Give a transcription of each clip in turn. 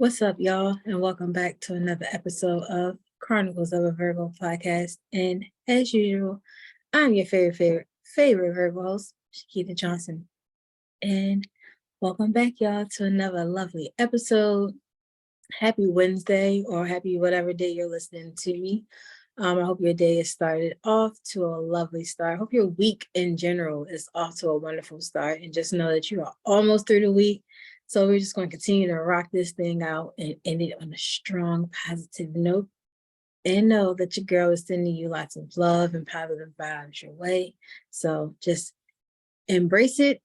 What's up, y'all? And welcome back to another episode of Chronicles of a Virgo podcast. And as usual, I'm your favorite Virgo host, Shakita Johnson. And welcome back, y'all, to another lovely episode. Happy Wednesday or happy whatever day you're listening to me. I hope your day is started off to a lovely start. I hope your week in general is off to a wonderful start. And just know that you are almost through the week. So we're just going to continue to rock this thing out and end it on a strong, positive note. And know that your girl is sending you lots of love and positive vibes your way. So just embrace it,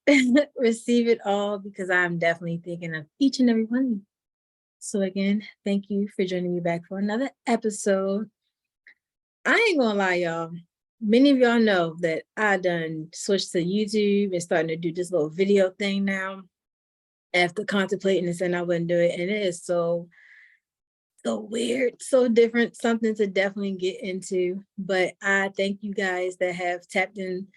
receive it all, because I'm definitely thinking of each and every one of you. So again, thank you for joining me back for another episode. I ain't gonna lie, y'all. Many of y'all know that I done switched to YouTube and starting to do this little video thing now after contemplating and saying I wouldn't do it. And it is so weird, so different, something to definitely get into. But I thank you guys that have tapped in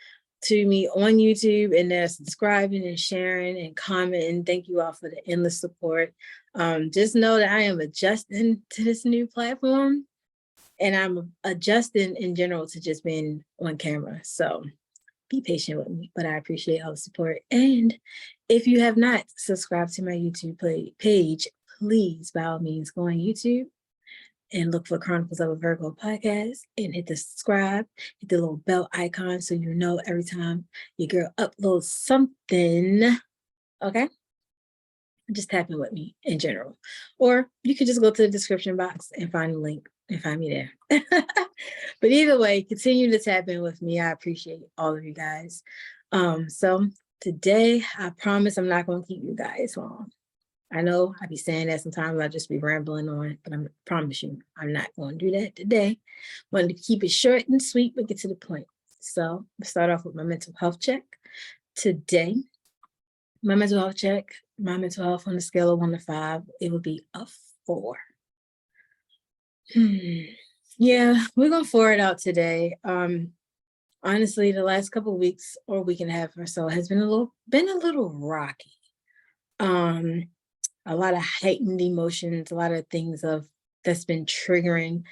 to me on YouTube and they're subscribing and sharing and commenting. Thank you all for the endless support. Just know that I am adjusting to this new platform and I'm adjusting in general to just being on camera. So be patient with me, but I appreciate all the support. And if you have not subscribed to my YouTube page, please, by all means, go on YouTube and look for Chronicles of a Virgo podcast and hit the subscribe, hit the little bell icon so you know every time your girl uploads something, okay? Just tap in with me in general. Or you could just go to the description box and find the link and find me there. But either way, continue to tap in with me. I appreciate all of you guys. So today, I promise I'm not going to keep you guys long. I know I be saying that sometimes I just be rambling on, but I promise you, I'm not going to do that today. I wanted to keep it short and sweet, but get to the point. So let's start off with my mental health check. Today, my mental health on the scale of 1 to 5, it would be a 4. Yeah, we're going to 4 it out today. Honestly, the last couple of weeks or week and a half or so has been a little rocky. A lot of heightened emotions, a lot of things that's been triggering.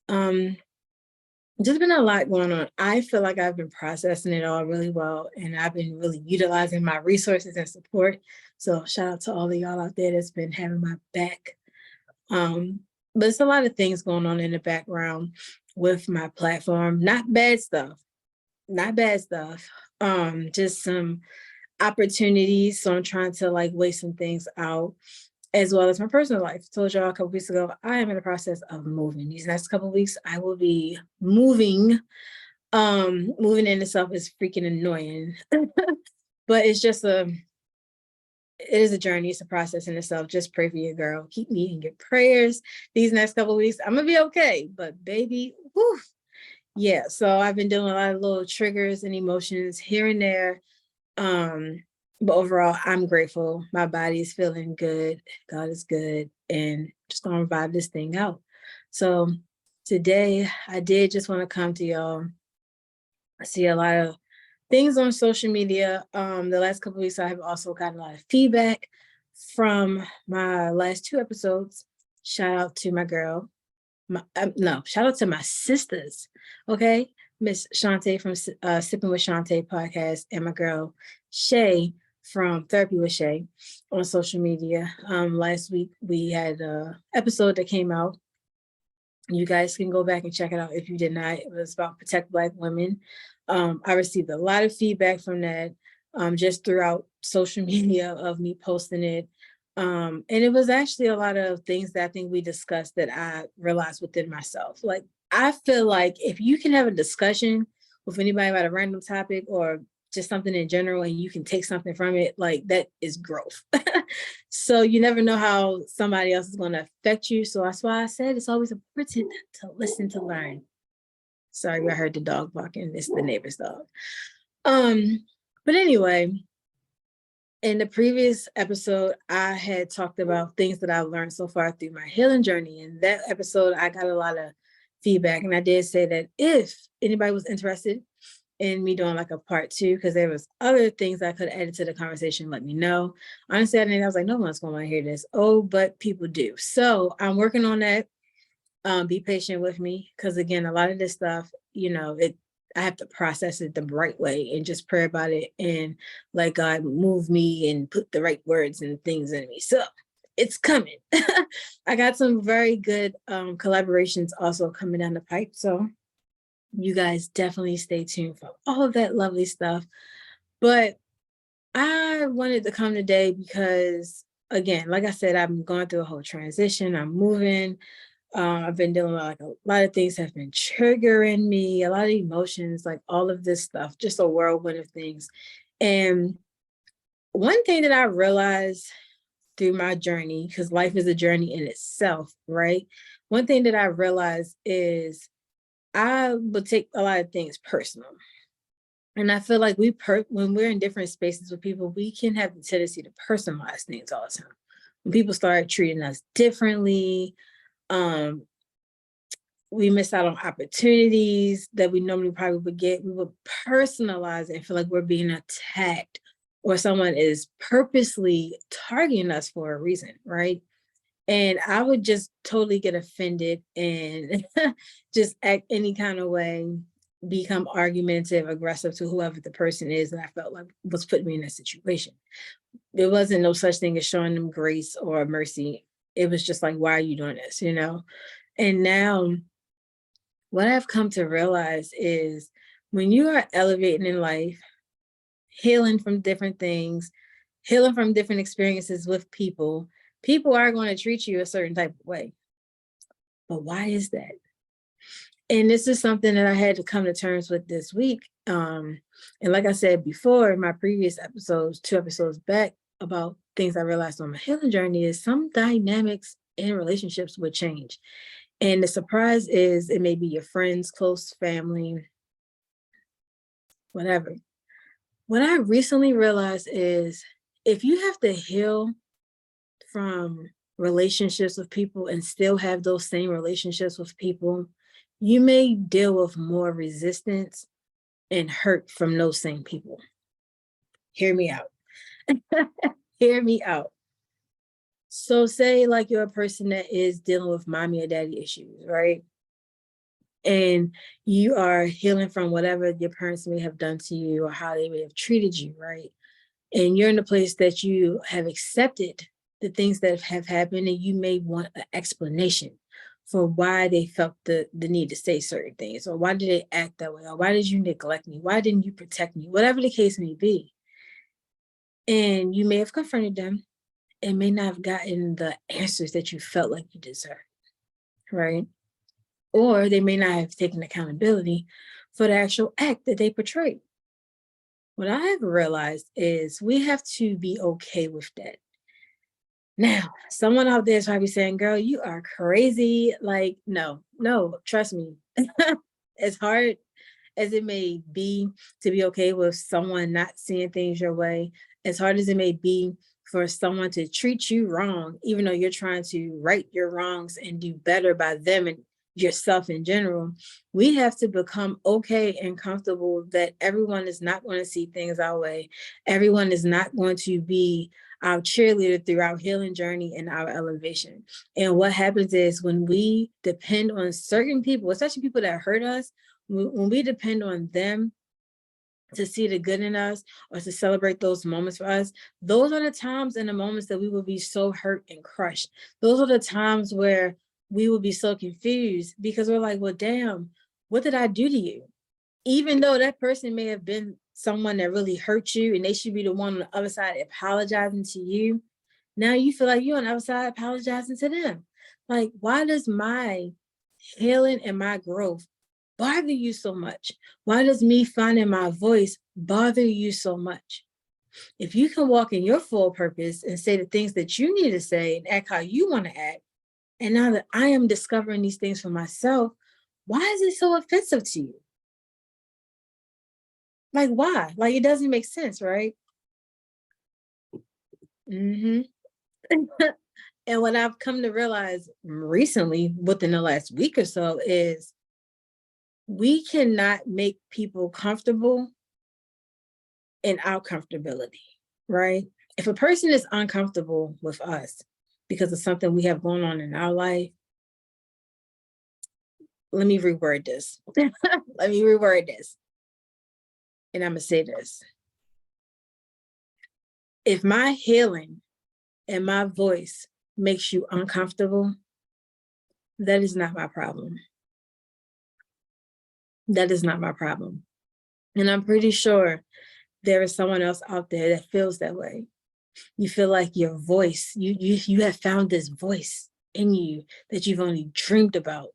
Just been a lot going on. I feel like I've been processing it all really well, and I've been really utilizing my resources and support. So shout out to all of y'all out there that's been having my back. But it's a lot of things going on in the background with my platform. Not bad stuff. Just some opportunities. So I'm trying to weigh some things out, as well as my personal life. I told y'all a couple weeks ago, I am in the process of moving. These next couple of weeks, I will be moving. Moving in itself is freaking annoying, but it is a journey. It's a process in itself. Just pray for your girl. Keep me in your prayers. These next couple of weeks, I'm gonna be okay. But baby, whew, yeah. So I've been doing a lot of little triggers and emotions here and there. But overall, I'm grateful. My body is feeling good. God is good. And just going to revive this thing out. So today, I did just want to come to y'all. I see a lot of things on social media. The last couple of weeks, I have also gotten a lot of feedback from my last 2 episodes. Shout out to my girl. Shout out to my sisters. Okay. Miss Shantae from Sipping with Shantae podcast and my girl Shay from Therapy with Shay on social media. Last week we had an episode that came out. You guys can go back and check it out if you did not. It was about Protect Black Women. I received a lot of feedback from that just throughout social media of me posting it. And it was actually a lot of things that I think we discussed that I realized within myself. I feel like if you can have a discussion with anybody about a random topic or just something in general and you can take something from it, that is growth. So you never know how somebody else is going to affect you. So that's why I said it's always important to listen to learn. Sorry, I heard the dog barking. It's the neighbor's dog. But anyway, in the previous episode, I had talked about things that I've learned so far through my healing journey. In that episode, I got a lot of feedback. And I did say that if anybody was interested in me doing like a part two, because there was other things I could have added to the conversation. Let me know. Honestly, I was like, no one's going to hear this. Oh, but people do. So I'm working on that. Be patient with me, because again, a lot of this stuff, I have to process it the right way and just pray about it and let God move me and put the right words and things in me. So it's coming. I got some very good collaborations also coming down the pipe. So you guys definitely stay tuned for all of that lovely stuff. But I wanted to come today because, again, like I said, I'm going through a whole transition. I'm moving. I've been dealing with like a lot of things have been triggering me, a lot of emotions, like all of this stuff, just a whirlwind of things. And one thing that I realized through my journey, because life is a journey in itself, right? One thing that I realized is I would take a lot of things personal. And I feel like when we're in different spaces with people, we can have the tendency to personalize things all the time. When people start treating us differently, um, we miss out on opportunities that we normally probably would get. We would personalize it and feel like we're being attacked or someone is purposely targeting us for a reason, right? And I would just totally get offended and just act any kind of way, become argumentative, aggressive to whoever the person is that I felt like was putting me in that situation. There wasn't no such thing as showing them grace or mercy. It was just like, why are you doing this? And now what I've come to realize is when you are elevating in life, healing from different things, healing from different experiences with people, people are going to treat you a certain type of way. But why is that? And this is something that I had to come to terms with this week. And like I said before in my previous episodes, 2 episodes back, about things I realized on my healing journey, is some dynamics in relationships would change. And the surprise is it may be your friends, close family, whatever. What I recently realized is if you have to heal from relationships with people and still have those same relationships with people, you may deal with more resistance and hurt from those same people. Hear me out. Hear me out. So say like you're a person that is dealing with mommy or daddy issues, right? And you are healing from whatever your parents may have done to you or how they may have treated you, right? And you're in a place that you have accepted the things that have happened, and you may want an explanation for why they felt the need to say certain things, or why did they act that way, or why did you neglect me, why didn't you protect me, whatever the case may be. And you may have confronted them and may not have gotten the answers that you felt like you deserved, right? Or they may not have taken accountability for the actual act that they portrayed. What I have realized is we have to be okay with that. Now, someone out there is probably saying, girl, you are crazy. Like, no, trust me. As hard as it may be to be okay with someone not seeing things your way, as hard as it may be for someone to treat you wrong, even though you're trying to right your wrongs and do better by them and yourself in general, we have to become okay and comfortable that everyone is not going to see things our way. Everyone is not going to be our cheerleader through our healing journey and our elevation. And what happens is when we depend on certain people, especially people that hurt us, when we depend on them to see the good in us or to celebrate those moments for us, those are the times and the moments that we will be so hurt and crushed. Those are the times where we will be so confused because we're like, well, damn, what did I do to you? Even though that person may have been someone that really hurt you and they should be the one on the other side apologizing to you, now you feel like you're on the other side apologizing to them. Like, why does my healing and my growth bother you so much? Why does me finding my voice bother you so much? If you can walk in your full purpose and say the things that you need to say and act how you want to act, and now that I am discovering these things for myself, why is it so offensive to you? Like, why? Like, it doesn't make sense, right? Hmm. And what I've come to realize recently, within the last week or so, is We cannot make people comfortable in our comfortability, right? If a person is uncomfortable with us because of something we have going on in our life, let me reword this. Let me reword this. And I'm going to say this. If my healing and my voice makes you uncomfortable, that is not my problem. That is not my problem. And I'm pretty sure there is someone else out there that feels that way. You feel like your voice, you have found this voice in you that you've only dreamed about.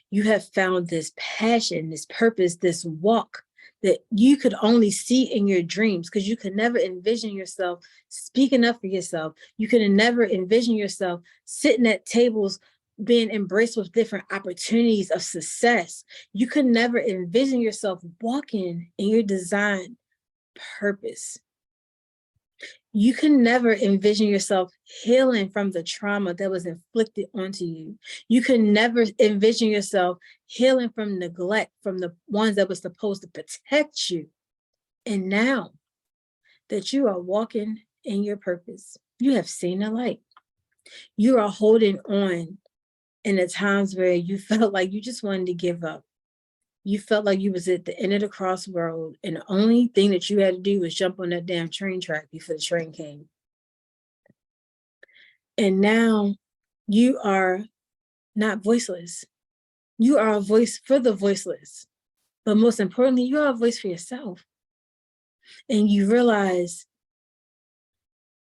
You have found this passion, this purpose, this walk that you could only see in your dreams, because you could never envision yourself speaking up for yourself. You could never envision yourself sitting at tables being embraced with different opportunities of success. You could never envision yourself walking in your design purpose. You can never envision yourself healing from the trauma that was inflicted onto you. You can never envision yourself healing from neglect from the ones that were supposed to protect you. And now that you are walking in your purpose, you have seen the light. You are holding on in the times where you felt like you just wanted to give up. You felt like you was at the end of the crossroad, and the only thing that you had to do was jump on that damn train track before the train came. And now you are not voiceless. You are a voice for the voiceless. But most importantly, you are a voice for yourself. And you realize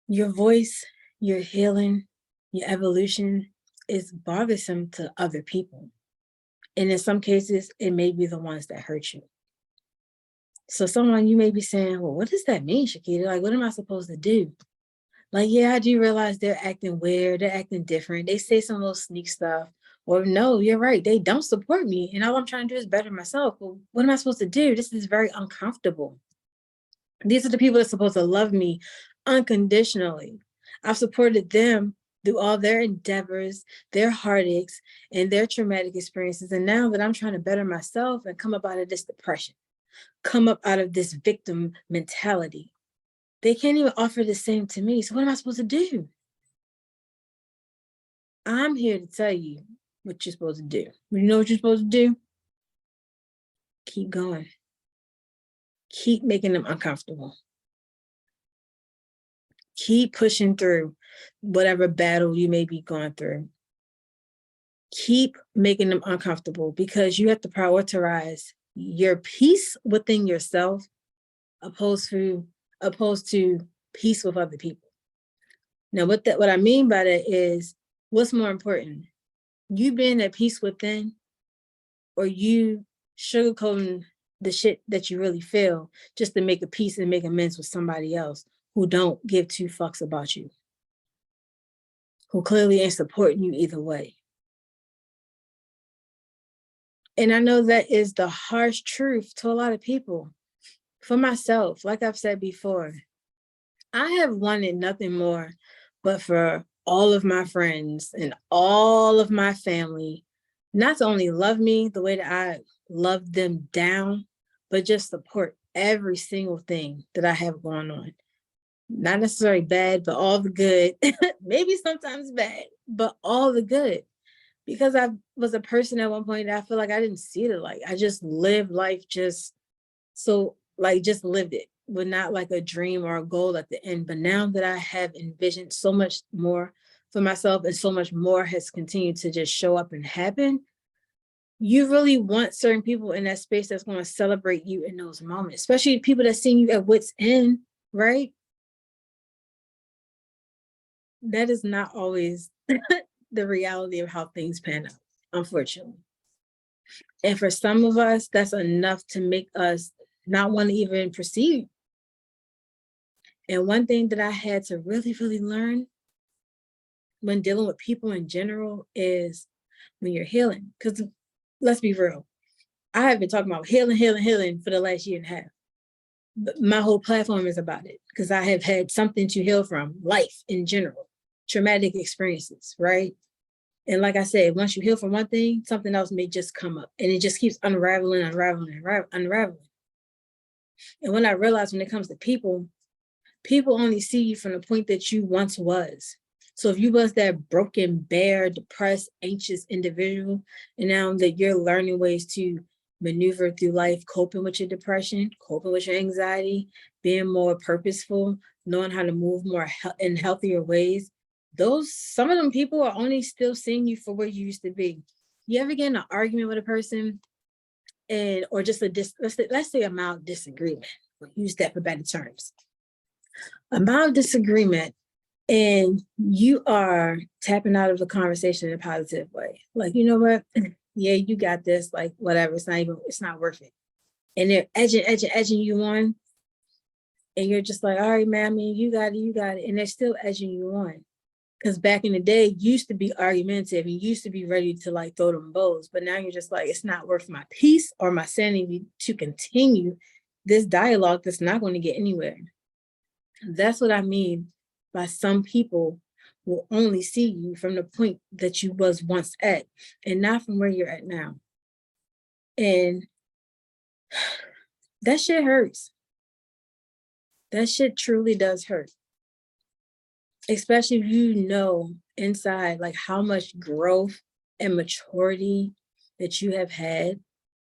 your voice, your healing, your evolution is bothersome to other people. And in some cases, it may be the ones that hurt you. So someone, you may be saying, well, what does that mean, Shakita? Like, what am I supposed to do? Like, yeah, I do realize they're acting weird. They're acting different. They say some little sneak stuff. Or no, you're right. They don't support me. And all I'm trying to do is better myself. Well, what am I supposed to do? This is very uncomfortable. These are the people that are supposed to love me unconditionally. I've supported them through all their endeavors, their heartaches, and their traumatic experiences. And now that I'm trying to better myself and come up out of this depression, come up out of this victim mentality, they can't even offer the same to me. So what am I supposed to do? I'm here to tell you what you're supposed to do. You know what you're supposed to do? Keep going. Keep making them uncomfortable. Keep pushing through whatever battle you may be going through. Keep making them uncomfortable, because you have to prioritize your peace within yourself opposed to peace with other people. Now, what I mean by that is, what's more important? You being at peace within, or you sugarcoating the shit that you really feel just to make a peace and make amends with somebody else who don't give two fucks about you, who clearly ain't supporting you either way. And I know that is the harsh truth to a lot of people. For myself, like I've said before, I have wanted nothing more but for all of my friends and all of my family not to only love me the way that I love them down, but just support every single thing that I have going on. Not necessarily bad, but all the good. Maybe sometimes bad, but all the good. Because I was a person at one point that I feel like I didn't see the light. I just lived life just lived it, but not like a dream or a goal at the end. But now that I have envisioned so much more for myself, and so much more has continued to just show up and happen, you really want certain people in that space that's going to celebrate you in those moments, especially people that see you at wit's end, right? That is not always the reality of how things pan out, unfortunately. And for some of us, that's enough to make us not want to even proceed. And one thing that I had to really, really learn when dealing with people in general is when you're healing, because let's be real, I have been talking about healing for the last year and a half. But my whole platform is about it, because I have had something to heal from, life in general, traumatic experiences, right? And like I said, once you heal from one thing, something else may just come up, and it just keeps unraveling. And when I realized when it comes to people, people only see you from the point that you once was. So if you was that broken, bare, depressed, anxious individual, and now that you're learning ways to maneuver through life, coping with your depression, coping with your anxiety, being more purposeful, knowing how to move more in healthier ways, some of them people are only still seeing you for where you used to be. You ever get in an argument with a person or just let's say a mild disagreement, we'll use that for better terms. A mild disagreement, and you are tapping out of the conversation in a positive way. Like, you know what? Yeah, you got this, like whatever, it's not worth it. And they're edging you on. And you're just like, all right, man, I mean, you got it. And they're still edging you on. Because back in the day, used to be argumentative and used to be ready to like throw them bows. But now you're just like, it's not worth my peace or my sanity to continue this dialogue that's not going to get anywhere. That's what I mean by some people will only see you from the point that you was once at and not from where you're at now. And that shit hurts. That shit truly does hurt. Especially if you know inside like how much growth and maturity that you have had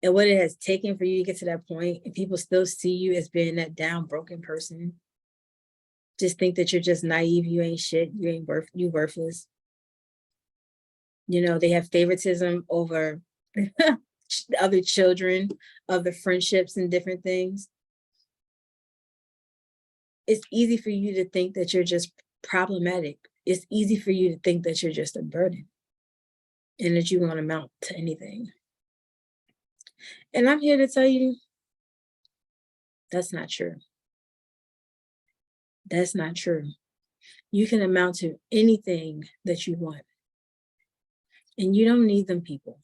and what it has taken for you to get to that point, and people still see you as being that down, broken person. Just think that you're just naive, you ain't shit, you worthless. You know, they have favoritism over other children, other friendships and different things. It's easy for you to think that you're just problematic. It's easy for you to think that you're just a burden and that you won't amount to anything. And I'm here to tell you, that's not true. That's not true. You can amount to anything that you want. And you don't need them people.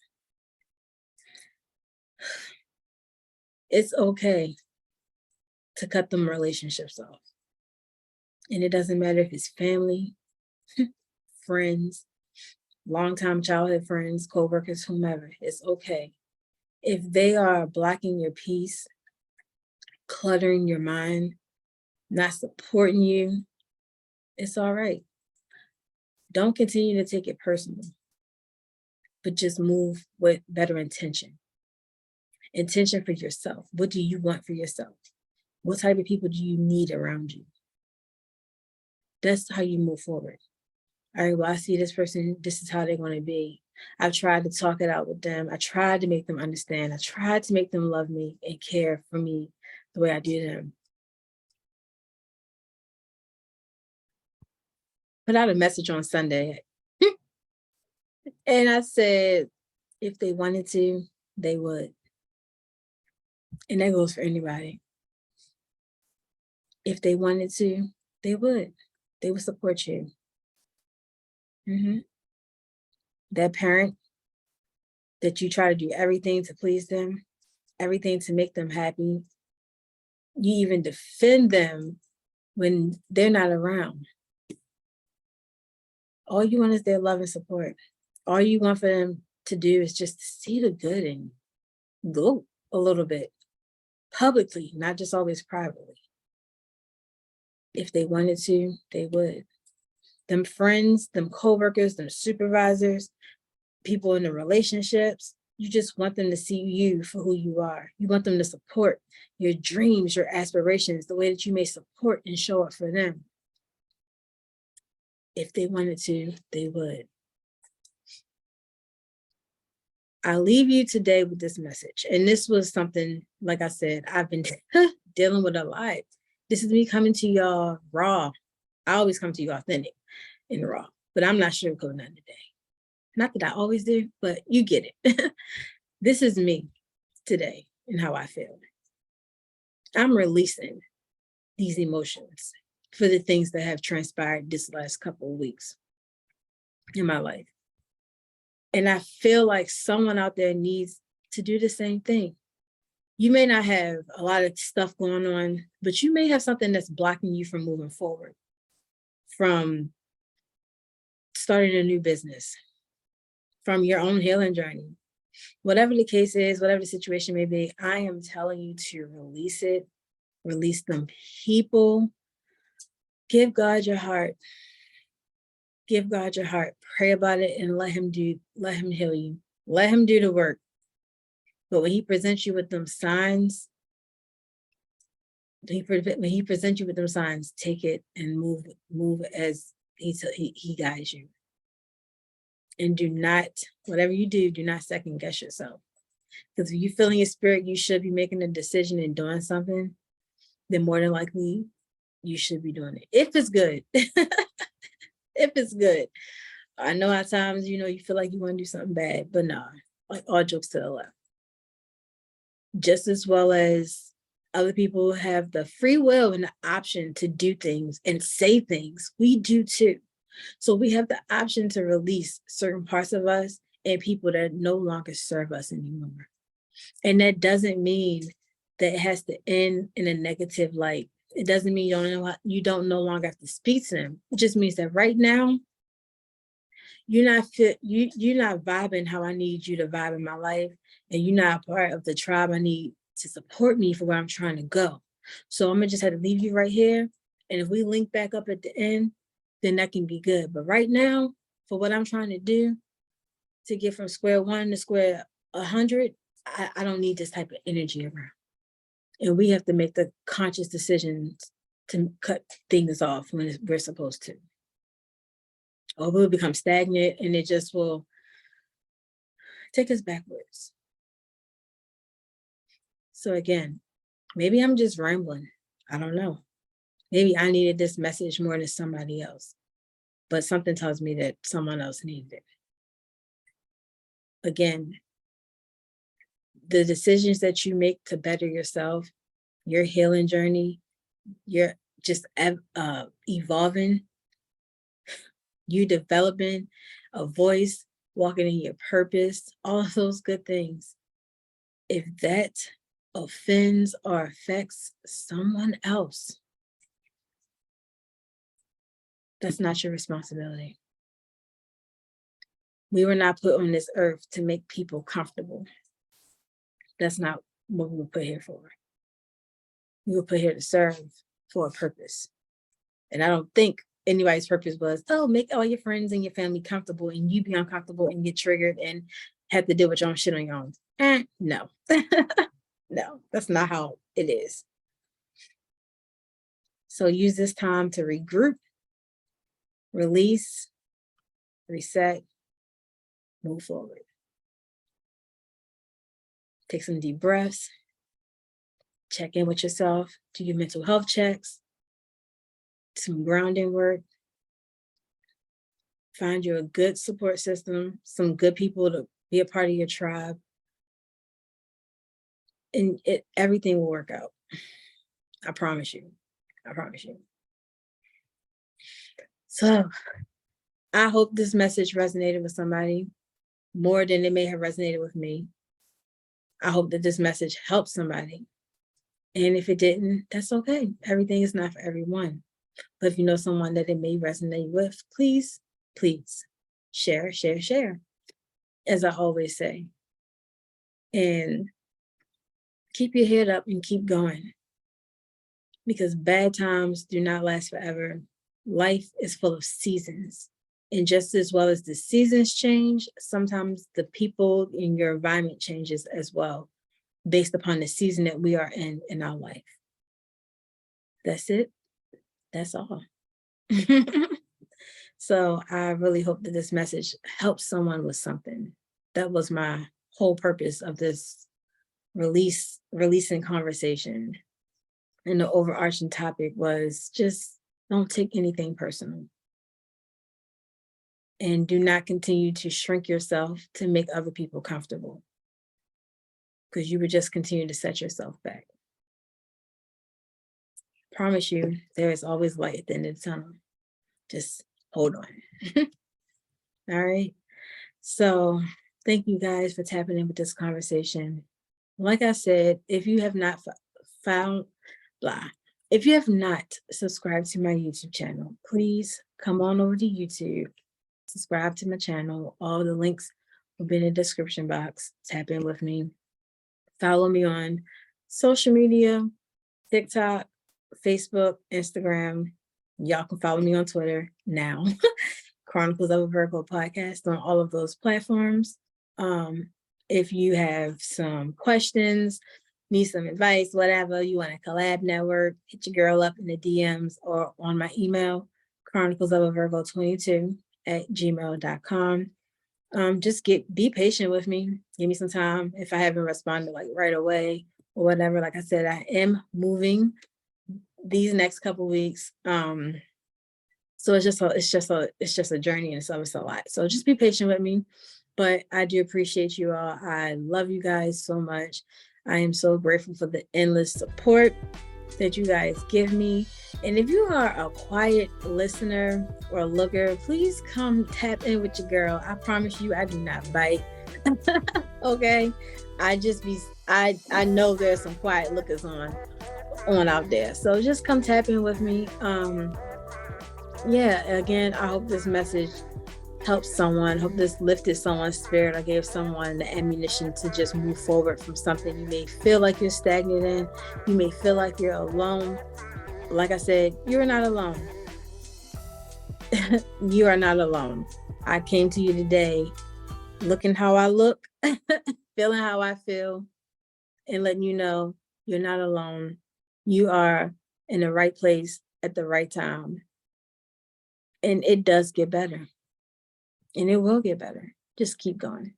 It's okay to cut them relationships off. And it doesn't matter if it's family, friends, longtime childhood friends, coworkers, whomever. It's okay. If they are blocking your peace, cluttering your mind, not supporting you, it's all right. Don't continue to take it personal, but just move with better intention. Intention for yourself. What do you want for yourself? What type of people do you need around you? That's how you move forward. All right, well, I see this person, this is how they're going to be. I've tried to talk it out with them. I tried to make them understand. I tried to make them love me and care for me the way I do them. Put out a message on Sunday. And I said, if they wanted to, they would. And that goes for anybody. If they wanted to, they would. They would support you. That parent that you try to do everything to please them, everything to make them happy. You even defend them when they're not around. All you want is their love and support. All you want for them to do is just see the good and go a little bit publicly, not just always privately. If they wanted to, they would. Them friends, them coworkers, them supervisors, people in the relationships, you just want them to see you for who you are. You want them to support your dreams, your aspirations, the way that you may support and show up for them. If they wanted to, they would. I'll leave you today with this message. And this was something, like I said, I've been dealing with a lot. This is me coming to y'all raw. I always come to you authentic and raw, but I'm not sugarcoating nothing today. Not that I always do, but you get it. This is me today and how I feel. I'm releasing these emotions for the things that have transpired this last couple of weeks in my life. And I feel like someone out there needs to do the same thing. You may not have a lot of stuff going on, but you may have something that's blocking you from moving forward, from starting a new business, from your own healing journey. Whatever the case is, whatever the situation may be, I am telling you to release it, release them people. Give God your heart. Give God your heart. Pray about it and let him heal you. Let him do the work. But when he presents you with them signs, take it and move as he guides you. And do not, whatever you do not second guess yourself. Because if you feel in your spirit you should be making a decision and doing something, then more than likely you should be doing it. If it's good. If it's good. I know at times, you feel like you want to do something bad, but nah, like all jokes to the left. Just as well as other people have the free will and the option to do things and say things, we do too. So we have the option to release certain parts of us and people that no longer serve us anymore. And that doesn't mean that it has to end in a negative light. It doesn't mean you don't no longer have to speak to them. It just means that right now, you're not vibing how I need you to vibe in my life, and you're not a part of the tribe I need to support me for where I'm trying to go. So I'm gonna just have to leave you right here. And if we link back up at the end, then that can be good. But right now, for what I'm trying to do, to get from square one to square 100, I don't need this type of energy around. And we have to make the conscious decisions to cut things off when we're supposed to. Or we'll become stagnant and it just will take us backwards. So again, maybe I'm just rambling. I don't know. Maybe I needed this message more than somebody else. But something tells me that someone else needed it. Again, the decisions that you make to better yourself, your healing journey, you're just evolving, you developing a voice, walking in your purpose, all of those good things. If that offends or affects someone else, that's not your responsibility. We were not put on this earth to make people comfortable. That's not what we were put here for. We were put here to serve for a purpose. And I don't think anybody's purpose was, make all your friends and your family comfortable and you be uncomfortable and get triggered and have to deal with your own shit on your own. No. No, that's not how it is. So use this time to regroup, release, reset, move forward. Take some deep breaths, check in with yourself, do your mental health checks, some grounding work, find you a good support system, some good people to be a part of your tribe, and everything will work out. I promise you. I promise you. So I hope this message resonated with somebody more than it may have resonated with me. I hope that this message helped somebody. And if it didn't, that's okay. Everything is not for everyone. But if you know someone that it may resonate with, please share, as I always say. And keep your head up and keep going. Because bad times do not last forever. Life is full of seasons. And just as well as the seasons change, sometimes the people in your environment changes as well, based upon the season that we are in our life. That's it. That's all. So I really hope that this message helps someone with something. That was my whole purpose of this releasing conversation. And the overarching topic was just don't take anything personal. And do not continue to shrink yourself to make other people comfortable, because you would just continue to set yourself back. Promise you, there is always light at the end of the tunnel. Just hold on. All right. So thank you guys for tapping in with this conversation. Like I said, if you have not if you have not subscribed to my YouTube channel, please come on over to YouTube, subscribe to my channel. All the links will be in the description box. Tap in with me. Follow me on social media, TikTok, Facebook, Instagram. Y'all can follow me on Twitter now. Chronicles of a Virgo podcast on all of those platforms. If you have some questions, need some advice, whatever, you want to collab network, hit your girl up in the DMs or on my email, chroniclesofavirgo22@gmail.com. Just be patient with me. Give me some time. If I haven't responded like right away or whatever, like I said, I am moving these next couple weeks. So it's just a journey, and so it's a lot. So just be patient with me. But I do appreciate you all. I love you guys so much. I am so grateful for the endless support that you guys give me. And if you are a quiet listener or looker, please come tap in with your girl. I promise you, I do not bite. Okay. I know there's some quiet lookers on out there. So just come tap in with me. Yeah, again, I hope this message helped someone. Hope this lifted someone's spirit. I gave someone the ammunition to just move forward from something you may feel like you're stagnant in. You may feel like you're alone. Like I said, you're not alone. You are not alone. I came to you today looking how I look, feeling how I feel, and letting you know you're not alone. You are in the right place at the right time. And it does get better. And it will get better. Just keep going.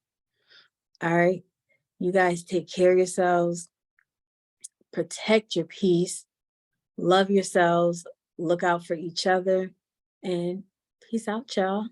All right. You guys take care of yourselves. Protect your peace. Love yourselves. Look out for each other. And peace out, y'all.